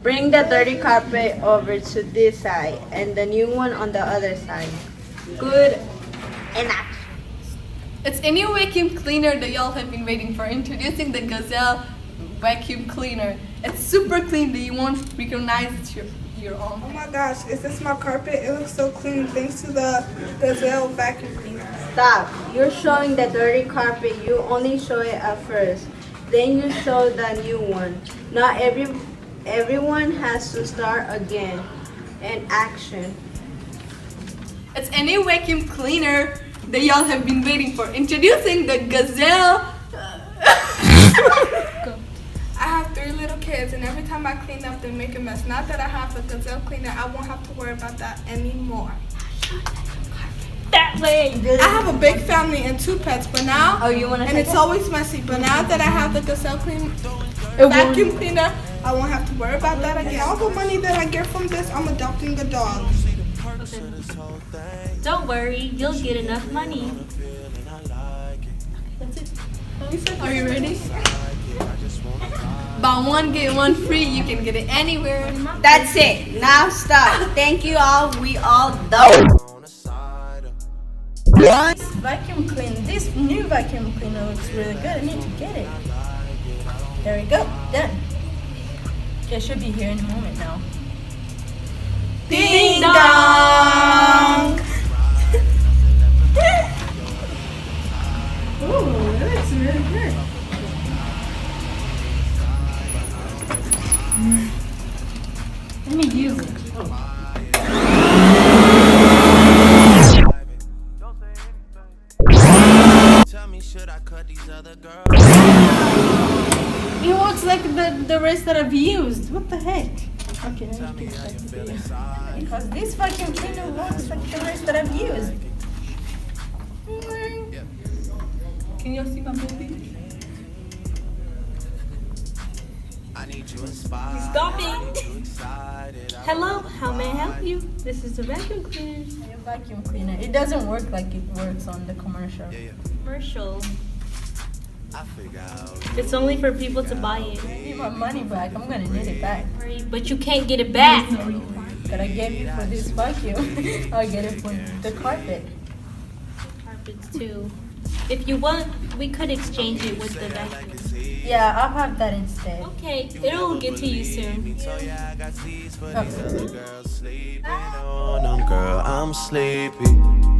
Bring the dirty carpet over to this side and the new one on the other side. Good and action. It's a new vacuum cleaner that y'all have been waiting for. Introducing the Gazelle vacuum cleaner. It's super clean that you won't recognize it's your own. Oh my gosh, is this my carpet? It looks so clean thanks to the Gazelle vacuum cleaner. Stop. You're showing the dirty carpet. You only show it at first. Then you show the new one. Not everyone has to start again. And action. It's a new vacuum cleaner that y'all have been waiting for. Introducing the Gazelle. I have 3 little kids and every time I clean up they make a mess. Now that I have the Gazelle cleaner, I won't have to worry about that anymore. That way. I have a big family and 2 pets, but now, and it's always messy, but now that I have the Gazelle vacuum cleaner, I won't have to worry about that again. All the money that I get from this, I'm adopting the dogs. Okay. Don't worry, you'll get enough money. That's it. Are you ready? Buy one, get one free. You can get it anywhere. That's it. Now stop. Thank you all. We all done. This vacuum cleaner, this new vacuum cleaner looks really good. I need to get it. There we go. Done. It should be here in a moment now. Ding dong! Ooh, that looks really good. Let me use it. It looks like the rest that I've used. What the heck? Okay, let me get back to the video. Because this vacuum cleaner looks like the rest that I've used. Can you see my baby? Stop it! Hello, how may I help you? This is the vacuum cleaner. A vacuum cleaner. It doesn't work like it works on the commercial. Commercial. It's only for people to buy it. I need my money back. I'm gonna need it back. But you can't get it back. That I gave you for this vacuum. I'll get it for the carpet. Carpets too. If you want, we could exchange it with the vacuum. Yeah, I'll have that instead. Okay, it'll get to you soon. Girl, I'm sleepy.